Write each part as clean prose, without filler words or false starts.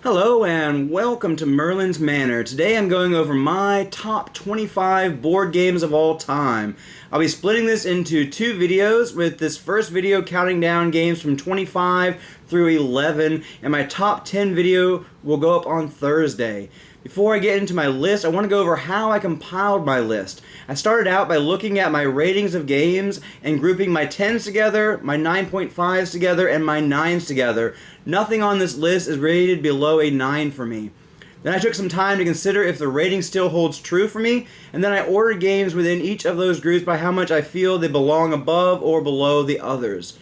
Hello and welcome to Merlin's Manor. Today I'm going over my top 25 board games of all time. I'll be splitting this into two videos, with this first video counting down games from 25 through 11, and my top 10 video will go up on Thursday. Before I get into my list, I want to go over how I compiled my list. I started out by looking at my ratings of games and grouping my 10s together, my 9.5s together, and my 9s together. Nothing on this list is rated below a 9 for me. Then I took some time to consider if the rating still holds true for me, and then I ordered games within each of those groups by how much I feel they belong above or below the others.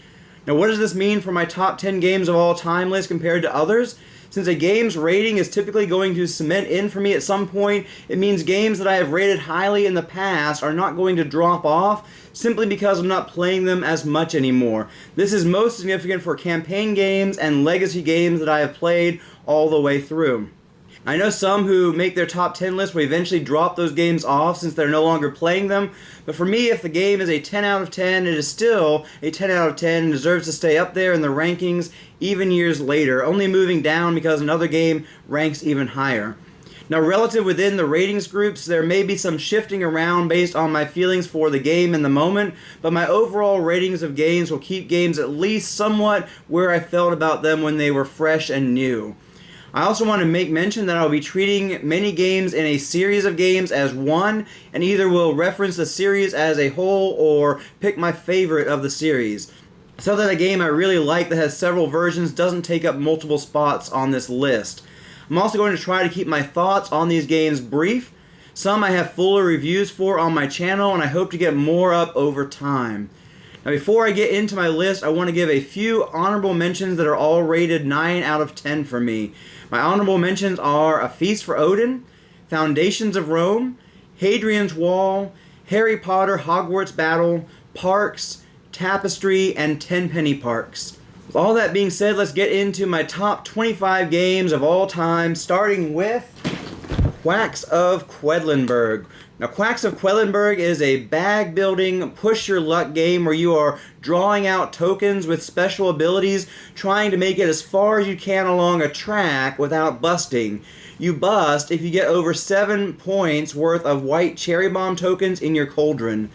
Now, what does this mean for my top 10 games of all time list compared to others? Since a game's rating is typically going to cement in for me at some point, it means games that I have rated highly in the past are not going to drop off simply because I'm not playing them as much anymore. This is most significant for campaign games and legacy games that I have played all the way through. I know some who make their top 10 list will eventually drop those games off since they're no longer playing them, but for me, if the game is a 10 out of 10, it is still a 10 out of 10 and deserves to stay up there in the rankings even years later, only moving down because another game ranks even higher. Now, relative within the ratings groups, there may be some shifting around based on my feelings for the game in the moment, but my overall ratings of games will keep games at least somewhat where I felt about them when they were fresh and new. I also want to make mention that I'll be treating many games in a series of games as one, and either will reference the series as a whole or pick my favorite of the series, so that a game I really like that has several versions doesn't take up multiple spots on this list. I'm also going to try to keep my thoughts on these games brief. Some I have fuller reviews for on my channel, and I hope to get more up over time. Now, before I get into my list, I want to give a few honorable mentions that are all rated 9 out of 10 for me. My honorable mentions are A Feast for Odin, Foundations of Rome, Hadrian's Wall, Harry Potter Hogwarts Battle, Parks, Tapestry, and Tenpenny Parks. With all that being said, let's get into my top 25 games of all time, starting with Quacks of Quedlinburg. Now, Quacks of Quedlinburg is a bag-building, push-your-luck game where you are drawing out tokens with special abilities, trying to make it as far as you can along a track without busting. You bust if you get over 7 points worth of white cherry bomb tokens in your Cauldron.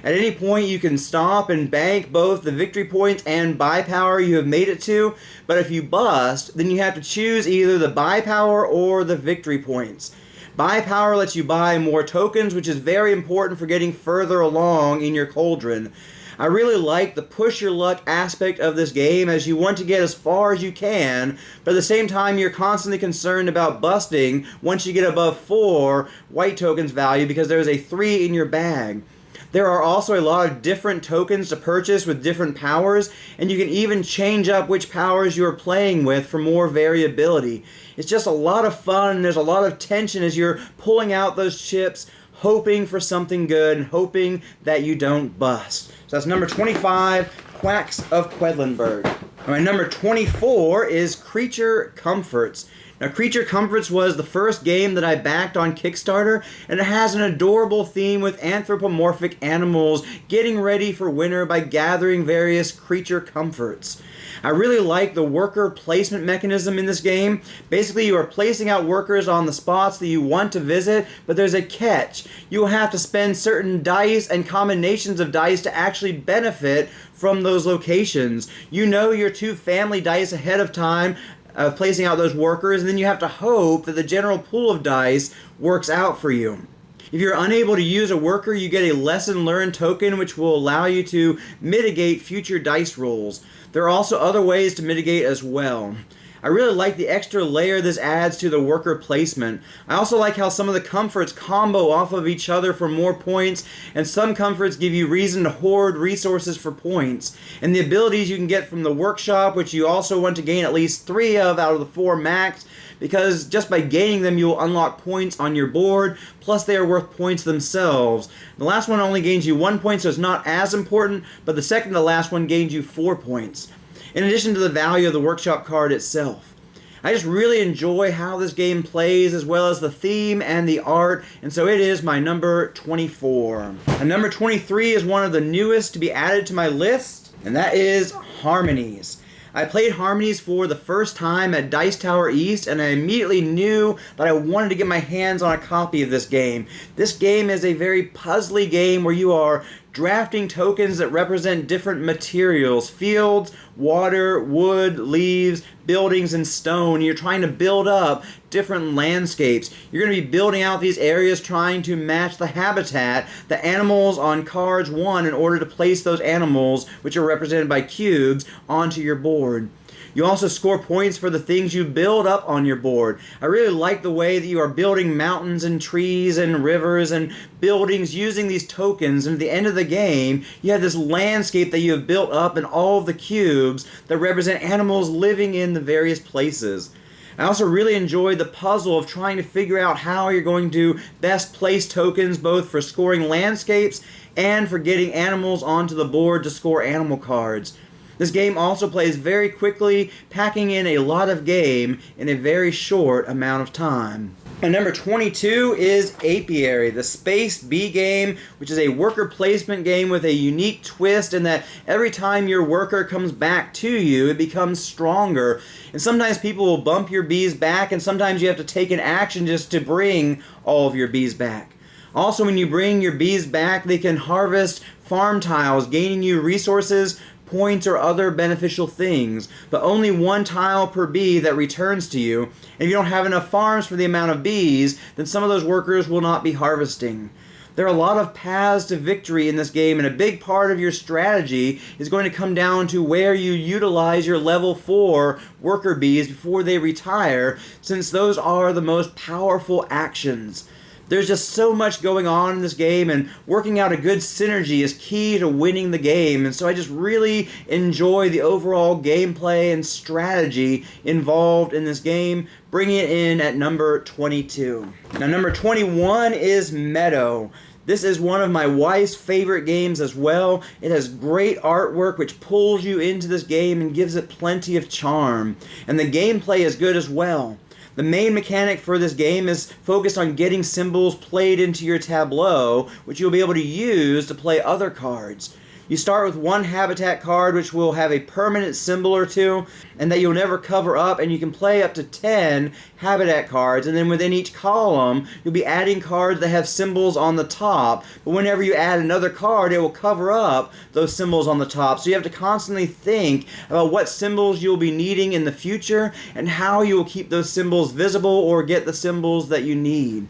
At any point, you can stop and bank both the victory points and buy power you have made it to, but if you bust, then you have to choose either the buy power or the victory points. Buy power lets you buy more tokens, which is very important for getting further along in your Cauldron. I really like the push your luck aspect of this game, as you want to get as far as you can, but at the same time you're constantly concerned about busting once you get above 4 white tokens value because there's a 3 in your bag. There are also a lot of different tokens to purchase with different powers, and you can even change up which powers you are playing with for more variability. It's just a lot of fun, and there's a lot of tension as you're pulling out those chips, hoping for something good, and hoping that you don't bust. So that's number 25, Quacks of Quedlinburg. My number 24 is Creature Comforts. Now, Creature Comforts was the first game that I backed on Kickstarter, and it has an adorable theme with anthropomorphic animals getting ready for winter by gathering various creature comforts. I really like the worker placement mechanism in this game. Basically, you are placing out workers on the spots that you want to visit, but there's a catch. You will have to spend certain dice and combinations of dice to actually benefit from those locations. You know your 2 family dice ahead of time of placing out those workers, and then you have to hope that the general pool of dice works out for you. If you're unable to use a worker, you get a lesson learned token which will allow you to mitigate future dice rolls. There are also other ways to mitigate as well. I really like the extra layer this adds to the worker placement. I also like how some of the comforts combo off of each other for more points, and some comforts give you reason to hoard resources for points. And the abilities you can get from the workshop, which you also want to gain at least 3 of out of the 4 max, because just by gaining them you will unlock points on your board, plus they are worth points themselves. The last one only gains you 1 point, so it's not as important, but the second to last one gains you 4 points. In addition to the value of the workshop card itself. I just really enjoy how this game plays, as well as the theme and the art, and so it is my number 24. And number 23 is one of the newest to be added to my list, and that is Harmonies. I played Harmonies for the first time at Dice Tower East, and I immediately knew that I wanted to get my hands on a copy of this game. This game is a very puzzly game where you are drafting tokens that represent different materials: fields, water, wood, leaves, buildings, and stone. You're trying to build up different landscapes. You're going to be building out these areas trying to match the habitat, the animals on cards 1, in order to place those animals, which are represented by cubes, onto your board. You also score points for the things you build up on your board. I really like the way that you are building mountains and trees and rivers and buildings using these tokens, and at the end of the game, you have this landscape that you have built up in all of the cubes that represent animals living in the various places. I also really enjoyed the puzzle of trying to figure out how you're going to best place tokens, both for scoring landscapes and for getting animals onto the board to score animal cards. This game also plays very quickly, packing in a lot of game in a very short amount of time. And number 22 is Apiary, the Space Bee game, which is a worker placement game with a unique twist in that every time your worker comes back to you, it becomes stronger. And sometimes people will bump your bees back, and sometimes you have to take an action just to bring all of your bees back. Also, when you bring your bees back, they can harvest farm tiles, gaining you resources, points, or other beneficial things, but only one tile per bee that returns to you. And if you don't have enough farms for the amount of bees, then some of those workers will not be harvesting. There are a lot of paths to victory in this game, and a big part of your strategy is going to come down to where you utilize your level 4 worker bees before they retire, since those are the most powerful actions. There's just so much going on in this game, and working out a good synergy is key to winning the game, and so I just really enjoy the overall gameplay and strategy involved in this game, bringing it in at number 22. Now, number 21 is Meadow. This is one of my wife's favorite games as well. It has great artwork which pulls you into this game and gives it plenty of charm, and the gameplay is good as well. The main mechanic for this game is focused on getting symbols played into your tableau, which you'll be able to use to play other cards. You start with one habitat card, which will have a permanent symbol or two, and that you'll never cover up, and you can play up to 10 habitat cards, and then within each column, you'll be adding cards that have symbols on the top, but whenever you add another card, it will cover up those symbols on the top, so you have to constantly think about what symbols you'll be needing in the future, and how you will keep those symbols visible or get the symbols that you need.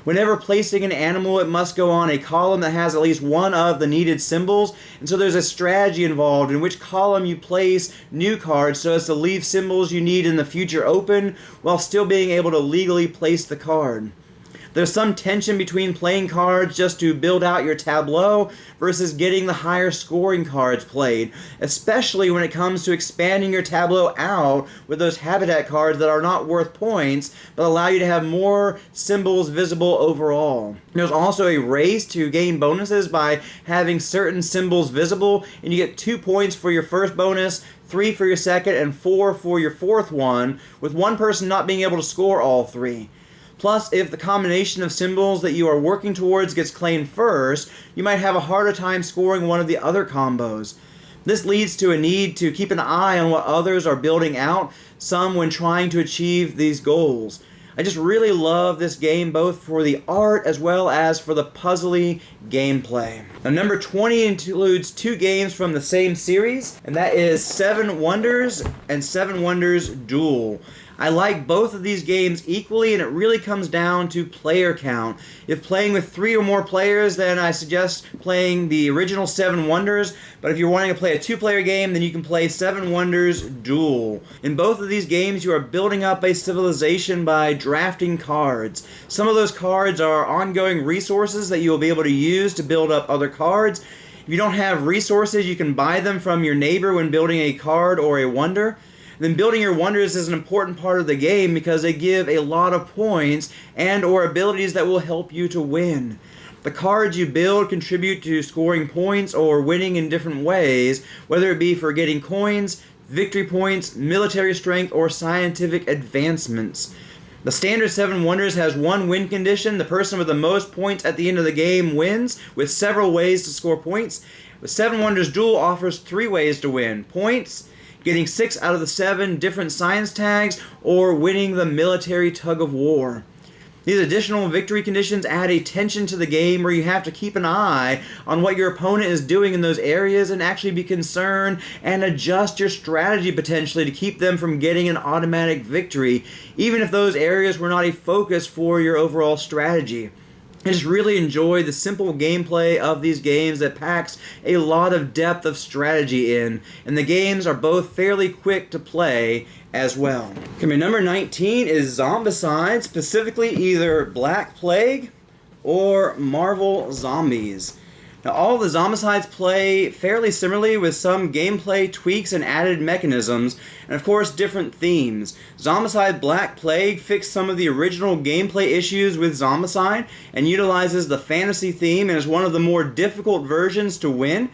Whenever placing an animal, it must go on a column that has at least one of the needed symbols, and so there's a strategy involved in which column you place new cards so as to leave symbols you need in the future open while still being able to legally place the card. There's some tension between playing cards just to build out your tableau versus getting the higher scoring cards played, especially when it comes to expanding your tableau out with those habitat cards that are not worth points but allow you to have more symbols visible overall. There's also a race to gain bonuses by having certain symbols visible, and you get 2 points for your first bonus, 3 for your second, and 4 for your fourth one, with one person not being able to score all 3. Plus, if the combination of symbols that you are working towards gets claimed first, you might have a harder time scoring one of the other combos. This leads to a need to keep an eye on what others are building out, some when trying to achieve these goals. I just really love this game, both for the art as well as for the puzzly gameplay. Now, number 20 includes 2 games from the same series, and that is 7 Wonders and 7 Wonders Duel. I like both of these games equally, and it really comes down to player count. If playing with 3 or more players, then I suggest playing the original 7 Wonders, but if you're wanting to play a 2-player game, then you can play 7 Wonders Duel. In both of these games, you are building up a civilization by drafting cards. Some of those cards are ongoing resources that you will be able to use to build up other cards. If you don't have resources, you can buy them from your neighbor when building a card or a wonder. Then building your wonders is an important part of the game because they give a lot of points and or abilities that will help you to win. The cards you build contribute to scoring points or winning in different ways, whether it be for getting coins, victory points, military strength, or scientific advancements. The standard 7 Wonders has one win condition. The person with the most points at the end of the game wins, with several ways to score points. The 7 Wonders Duel offers 3 ways to win: points, getting 6 out of the 7 different science tags, or winning the military tug of war. These additional victory conditions add a tension to the game where you have to keep an eye on what your opponent is doing in those areas and actually be concerned and adjust your strategy potentially to keep them from getting an automatic victory, even if those areas were not a focus for your overall strategy. I just really enjoy the simple gameplay of these games that packs a lot of depth of strategy in, and the games are both fairly quick to play as well. Coming number 19 is Zombicide, specifically either Black Plague or Marvel Zombies. Now, all the Zombicides play fairly similarly with some gameplay tweaks and added mechanisms, and of course different themes. Zombicide Black Plague fixed some of the original gameplay issues with Zombicide and utilizes the fantasy theme and is one of the more difficult versions to win.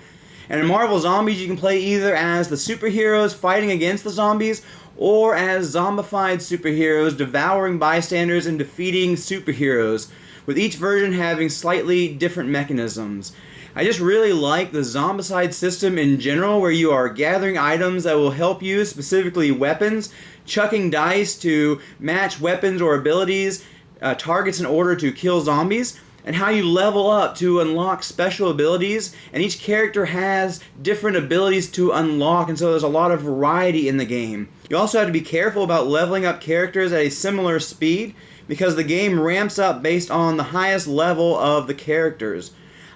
And in Marvel Zombies, you can play either as the superheroes fighting against the zombies or as zombified superheroes devouring bystanders and defeating superheroes, with each version having slightly different mechanisms. I just really like the Zombicide system in general, where you are gathering items that will help you, specifically weapons, chucking dice to match weapons or abilities, targets in order to kill zombies, and how you level up to unlock special abilities, and each character has different abilities to unlock, and so there's a lot of variety in the game. You also have to be careful about leveling up characters at a similar speed, because the game ramps up based on the highest level of the characters.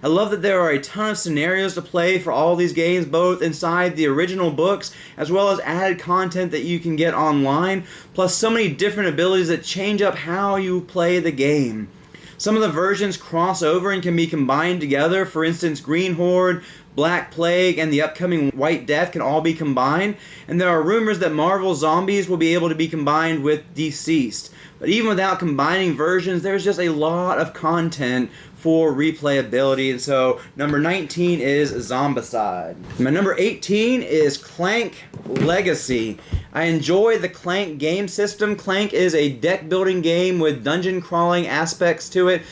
I love that there are a ton of scenarios to play for all these games, both inside the original books as well as added content that you can get online, plus so many different abilities that change up how you play the game. Some of the versions cross over and can be combined together. For instance, Green Horde, Black Plague, and the upcoming White Death can all be combined, and there are rumors that Marvel Zombies will be able to be combined with Deceased. But even without combining versions, there's just a lot of content for replayability, and so number 19 is Zombicide. My number 18 is Clank Legacy. I enjoy the Clank game system. Clank is a deck building game with dungeon crawling aspects to it.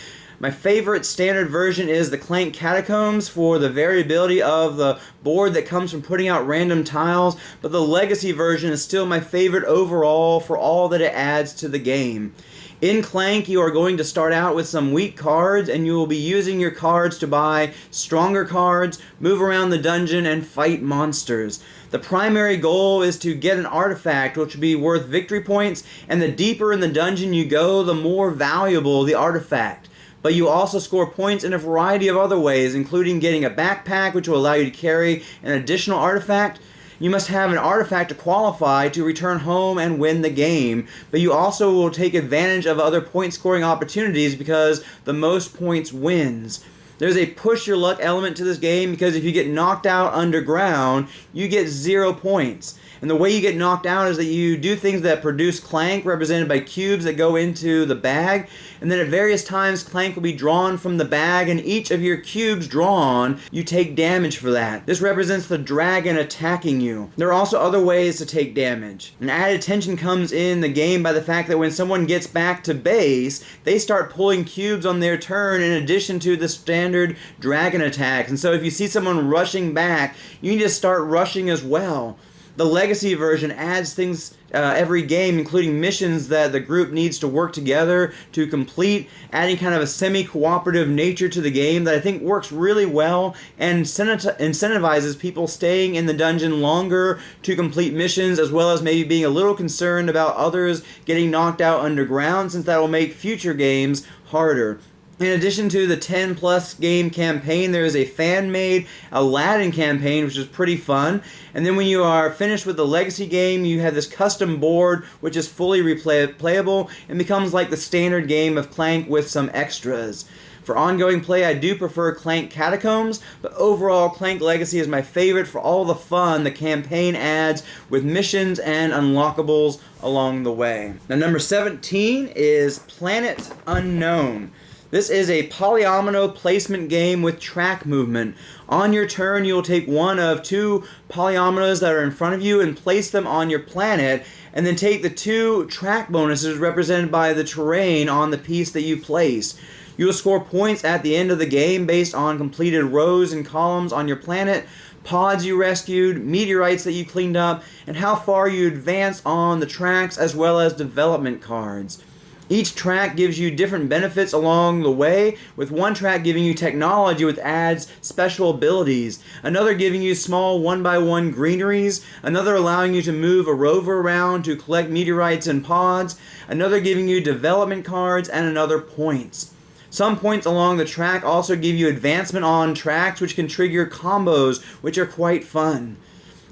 My favorite standard version is the Clank Catacombs for the variability of the board that comes from putting out random tiles, but the Legacy version is still my favorite overall for all that it adds to the game. In Clank, you are going to start out with some weak cards, and you will be using your cards to buy stronger cards, move around the dungeon, and fight monsters. The primary goal is to get an artifact, which will be worth victory points, and the deeper in the dungeon you go, the more valuable the artifact. But you also score points in a variety of other ways, including getting a backpack, which will allow you to carry an additional artifact. You must have an artifact to qualify to return home and win the game, but you also will take advantage of other point scoring opportunities because the most points wins. There's a push your luck element to this game because if you get knocked out underground, you get 0 points. And the way you get knocked out is that you do things that produce clank, represented by cubes that go into the bag, and then at various times clank will be drawn from the bag, and each of your cubes drawn, you take damage for that. This represents the dragon attacking you. There are also other ways to take damage. And added tension comes in the game by the fact that when someone gets back to base, they start pulling cubes on their turn in addition to the standard dragon attacks. And so if you see someone rushing back, you need to start rushing as well. The Legacy version adds things every game, including missions that the group needs to work together to complete, adding kind of a semi-cooperative nature to the game that I think works really well and incentivizes people staying in the dungeon longer to complete missions, as well as maybe being a little concerned about others getting knocked out underground, since that will make future games harder. In addition to the 10-plus game campaign, there is a fan-made Aladdin campaign, which is pretty fun. And then when you are finished with the Legacy game, you have this custom board, which is fully replayable and becomes like the standard game of Clank with some extras. For ongoing play, I do prefer Clank Catacombs, but overall, Clank Legacy is my favorite for all the fun the campaign adds with missions and unlockables along the way. Now, number 17 is Planet Unknown. This is a polyomino placement game with track movement. On your turn, you'll take one of 2 polyominoes that are in front of you and place them on your planet, and then take the 2 track bonuses represented by the terrain on the piece that you place. You will score points at the end of the game based on completed rows and columns on your planet, pods you rescued, meteorites that you cleaned up, and how far you advanced on the tracks, as well as development cards. Each track gives you different benefits along the way, with one track giving you technology which adds special abilities, another giving you small 1x1 greeneries, another allowing you to move a rover around to collect meteorites and pods, another giving you development cards, and another points. Some points along the track also give you advancement on tracks which can trigger combos, which are quite fun.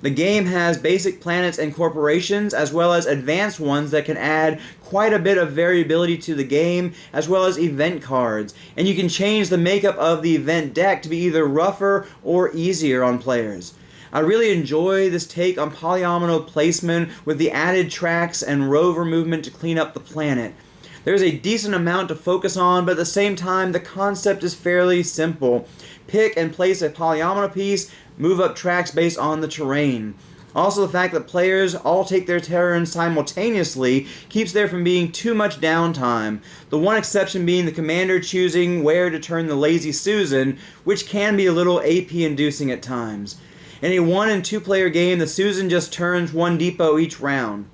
The game has basic planets and corporations, as well as advanced ones that can add quite a bit of variability to the game, as well as event cards. And you can change the makeup of the event deck to be either rougher or easier on players. I really enjoy this take on polyomino placement with the added tracks and rover movement to clean up the planet. There's a decent amount to focus on, but at the same time, the concept is fairly simple. Pick and place a polyomino piece, move up tracks based on the terrain. Also, the fact that players all take their turns simultaneously keeps there from being too much downtime. The one exception being the commander choosing where to turn the Lazy Susan, which can be a little AP-inducing at times. In a 1 and 2 player game, the Susan just turns one depot each round.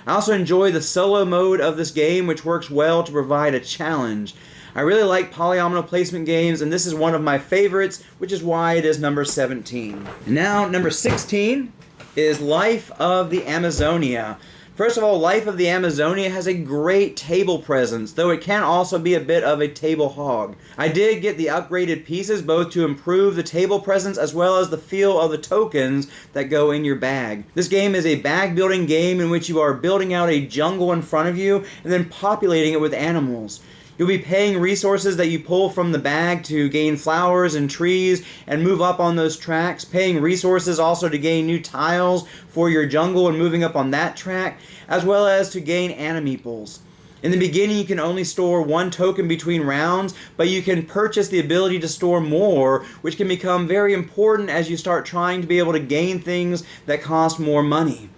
I also enjoy the solo mode of this game, which works well to provide a challenge. I really like polyomino placement games, and this is one of my favorites, which is why it is number 17. And now, number 16 is Life of the Amazonia. First of all, Life of the Amazonia has a great table presence, though it can also be a bit of a table hog. I did get the upgraded pieces both to improve the table presence as well as the feel of the tokens that go in your bag. This game is a bag building game in which you are building out a jungle in front of you and then populating it with animals. You'll be paying resources that you pull from the bag to gain flowers and trees and move up on those tracks, paying resources also to gain new tiles for your jungle and moving up on that track, as well as to gain animeeples. In the beginning, you can only store one token between rounds, but you can purchase the ability to store more, which can become very important as you start trying to be able to gain things that cost more money.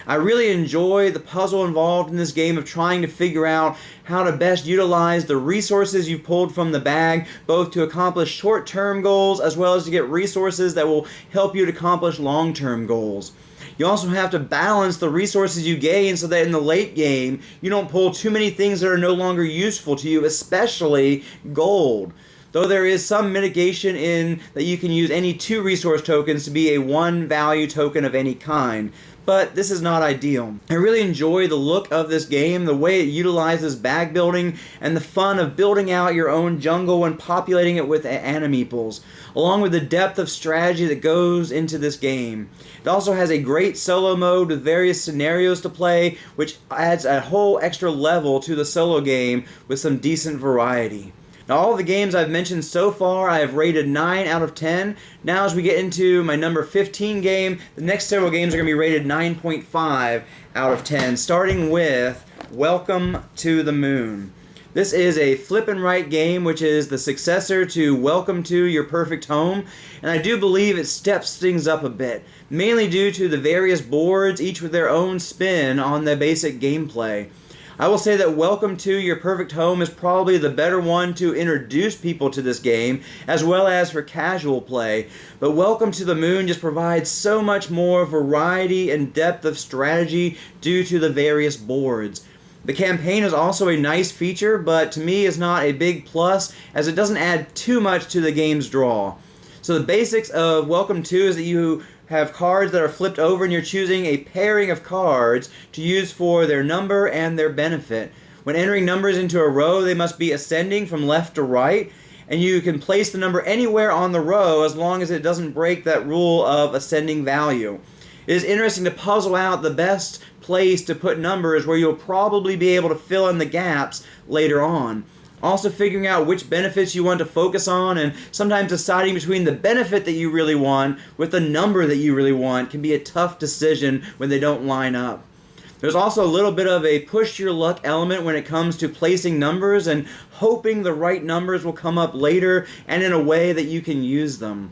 I really enjoy the puzzle involved in this game of trying to figure out how to best utilize the resources you've pulled from the bag, both to accomplish short-term goals as well as to get resources that will help you to accomplish long-term goals. You also have to balance the resources you gain so that in the late game you don't pull too many things that are no longer useful to you, especially gold. Though there is some mitigation in that you can use any 2 resource tokens to be a 1 value token of any kind. But this is not ideal. I really enjoy the look of this game, the way it utilizes bag building, and the fun of building out your own jungle and populating it with animeeples, along with the depth of strategy that goes into this game. It also has a great solo mode with various scenarios to play, which adds a whole extra level to the solo game with some decent variety. Now, all the games I've mentioned so far, I have rated 9 out of 10. Now, as we get into my number 15 game, the next several games are going to be rated 9.5 out of 10, starting with Welcome to the Moon. This is a flip and write game, which is the successor to Welcome to Your Perfect Home, and I do believe it steps things up a bit, mainly due to the various boards, each with their own spin on the basic gameplay. I will say that Welcome to Your Perfect Home is probably the better one to introduce people to this game, as well as for casual play. But Welcome to the Moon just provides so much more variety and depth of strategy due to the various boards. The campaign is also a nice feature, but to me is not a big plus, as it doesn't add too much to the game's draw. So the basics of Welcome to is that you have cards that are flipped over and you're choosing a pairing of cards to use for their number and their benefit. When entering numbers into a row, they must be ascending from left to right, and you can place the number anywhere on the row as long as it doesn't break that rule of ascending value. It is interesting to puzzle out the best place to put numbers where you'll probably be able to fill in the gaps later on. Also figuring out which benefits you want to focus on, and sometimes deciding between the benefit that you really want with the number that you really want can be a tough decision when they don't line up. There's also a little bit of a push your luck element when it comes to placing numbers and hoping the right numbers will come up later and in a way that you can use them.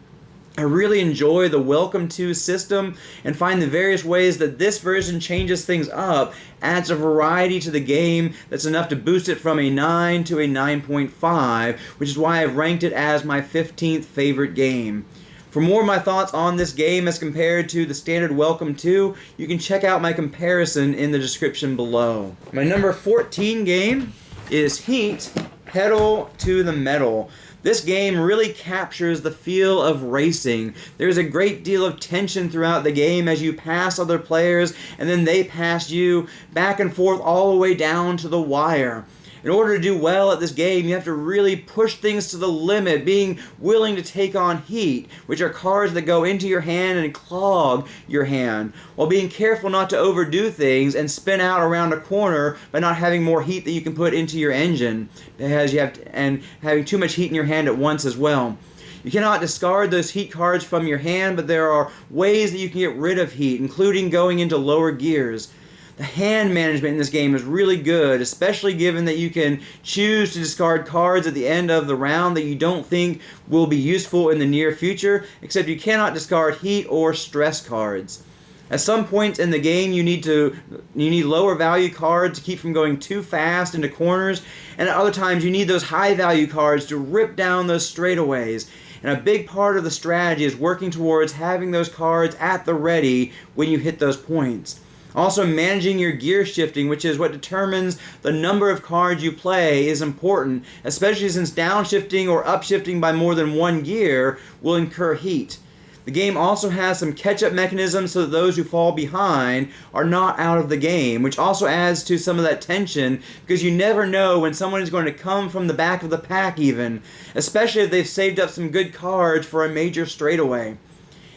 I really enjoy the Welcome to system and find the various ways that this version changes things up, adds a variety to the game that's enough to boost it from a 9 to a 9.5, which is why I've ranked it as my 15th favorite game. For more of my thoughts on this game as compared to the standard Welcome To, you can check out my comparison in the description below. My number 14 game is Heat, Pedal to the Metal. This game really captures the feel of racing. There's a great deal of tension throughout the game as you pass other players and then they pass you back and forth all the way down to the wire. In order to do well at this game, you have to really push things to the limit, being willing to take on heat, which are cards that go into your hand and clog your hand, while being careful not to overdo things and spin out around a corner by not having more heat that you can put into your engine, and having too much heat in your hand at once as well. You cannot discard those heat cards from your hand, but there are ways that you can get rid of heat, including going into lower gears. The hand management in this game is really good, especially given that you can choose to discard cards at the end of the round that you don't think will be useful in the near future, except you cannot discard heat or stress cards. At some points in the game, you need lower value cards to keep from going too fast into corners, and at other times you need those high value cards to rip down those straightaways. And a big part of the strategy is working towards having those cards at the ready when you hit those points. Also, managing your gear shifting, which is what determines the number of cards you play, is important, especially since downshifting or upshifting by more than one gear will incur heat. The game also has some catch-up mechanisms so that those who fall behind are not out of the game, which also adds to some of that tension because you never know when someone is going to come from the back of the pack even, especially if they've saved up some good cards for a major straightaway.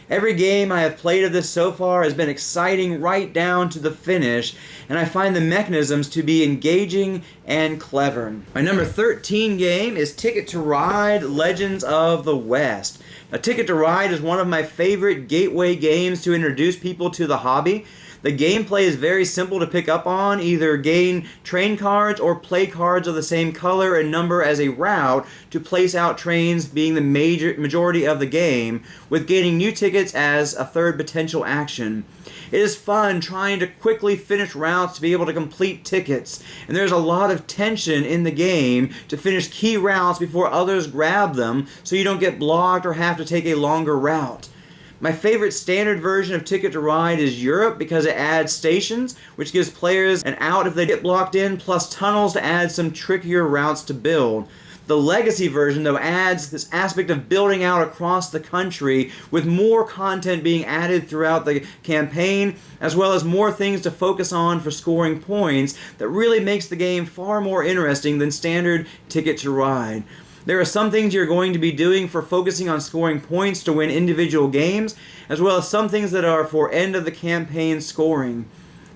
Every game I have played of this so far has been exciting right down to the finish, and I find the mechanisms to be engaging and clever. My number 13 game is Ticket to Ride: Legends of the West. Now, Ticket to Ride is one of my favorite gateway games to introduce people to the hobby. The gameplay is very simple to pick up on. Either gain train cards or play cards of the same color and number as a route to place out trains being the majority of the game, with gaining new tickets as a third potential action. It is fun trying to quickly finish routes to be able to complete tickets, and there's a lot of tension in the game to finish key routes before others grab them so you don't get blocked or have to take a longer route. My favorite standard version of Ticket to Ride is Europe because it adds stations, which gives players an out if they get blocked in, plus tunnels to add some trickier routes to build. The Legacy version, though, adds this aspect of building out across the country with more content being added throughout the campaign, as well as more things to focus on for scoring points that really makes the game far more interesting than standard Ticket to Ride. There are some things you're going to be doing for focusing on scoring points to win individual games, as well as some things that are for end of the campaign scoring.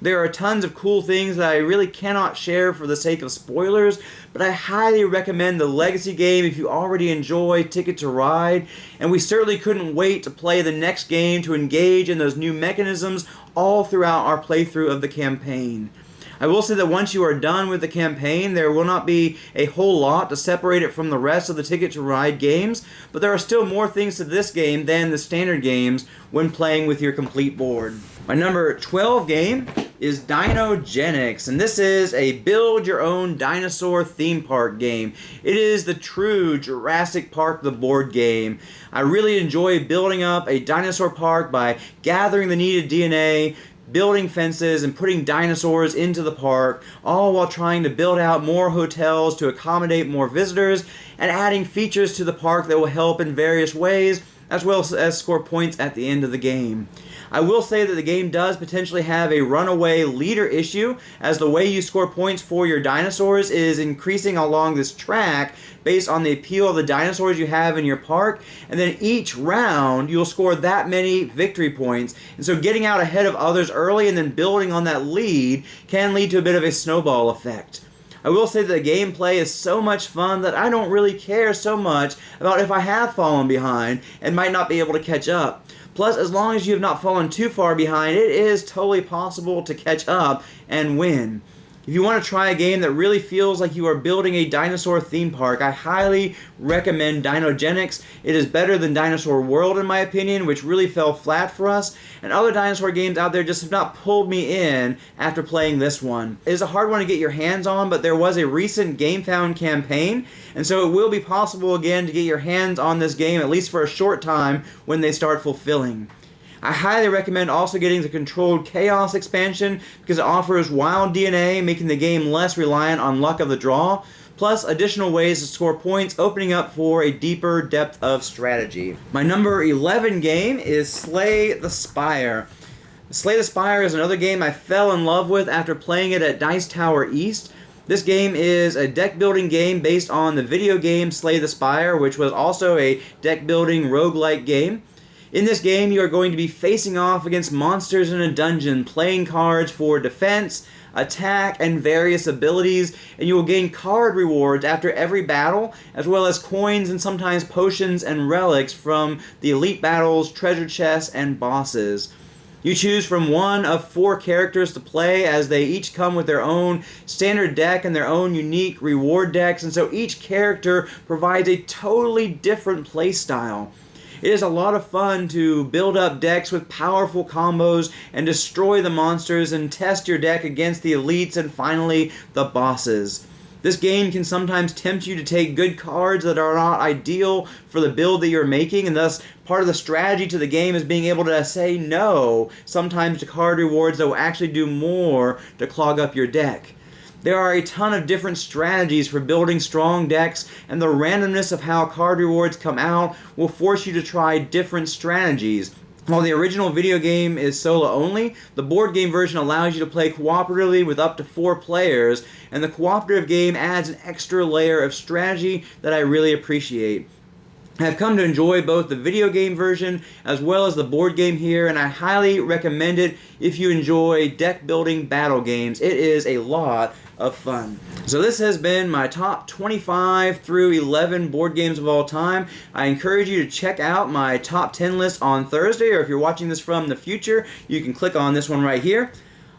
There are tons of cool things that I really cannot share for the sake of spoilers, but I highly recommend the Legacy game if you already enjoy Ticket to Ride, and we certainly couldn't wait to play the next game to engage in those new mechanisms all throughout our playthrough of the campaign. I will say that once you are done with the campaign, there will not be a whole lot to separate it from the rest of the Ticket to Ride games, but there are still more things to this game than the standard games when playing with your complete board. My number 12 game is Dinogenics, and this is a build-your-own dinosaur theme park game. It is the true Jurassic Park the board game. I really enjoy building up a dinosaur park by gathering the needed DNA, building fences, and putting dinosaurs into the park, all while trying to build out more hotels to accommodate more visitors, and adding features to the park that will help in various ways, as well as score points at the end of the game. I will say that the game does potentially have a runaway leader issue, as the way you score points for your dinosaurs is increasing along this track based on the appeal of the dinosaurs you have in your park, and then each round you'll score that many victory points, and so getting out ahead of others early and then building on that lead can lead to a bit of a snowball effect. I will say that the gameplay is so much fun that I don't really care so much about if I have fallen behind and might not be able to catch up. Plus, as long as you have not fallen too far behind, it is totally possible to catch up and win. If you want to try a game that really feels like you are building a dinosaur theme park, I highly recommend Dinogenics. It is better than Dinosaur World in my opinion, which really fell flat for us, and other dinosaur games out there just have not pulled me in after playing this one. It is a hard one to get your hands on, but there was a recent GameFound campaign, and so it will be possible again to get your hands on this game, at least for a short time, when they start fulfilling. I highly recommend also getting the Controlled Chaos expansion because it offers wild DNA, making the game less reliant on luck of the draw, plus additional ways to score points, opening up for a deeper depth of strategy. My number 11 game is Slay the Spire. Slay the Spire is another game I fell in love with after playing it at Dice Tower East. This game is a deck building game based on the video game Slay the Spire, which was also a deck building roguelike game. In this game, you are going to be facing off against monsters in a dungeon, playing cards for defense, attack, and various abilities, and you will gain card rewards after every battle, as well as coins and sometimes potions and relics from the elite battles, treasure chests, and bosses. You choose from one of 4 characters to play, as they each come with their own standard deck and their own unique reward decks, and so each character provides a totally different playstyle. It is a lot of fun to build up decks with powerful combos and destroy the monsters and test your deck against the elites and finally the bosses. This game can sometimes tempt you to take good cards that are not ideal for the build that you're making, and thus part of the strategy to the game is being able to say no sometimes to card rewards that will actually do more to clog up your deck. There are a ton of different strategies for building strong decks, and the randomness of how card rewards come out will force you to try different strategies. While the original video game is solo only, the board game version allows you to play cooperatively with up to 4 players, and the cooperative game adds an extra layer of strategy that I really appreciate. I have come to enjoy both the video game version as well as the board game here, and I highly recommend it if you enjoy deck building battle games. It is a lot of fun. So this has been my top 25 through 11 board games of all time. I encourage you to check out my top 10 list on Thursday, or if you're watching this from the future, you can click on this one right here.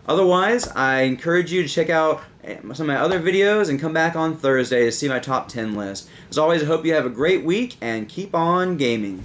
Otherwise, I encourage you to check out some of my other videos and come back on Thursday to see my top 10 list. As always, I hope you have a great week and keep on gaming.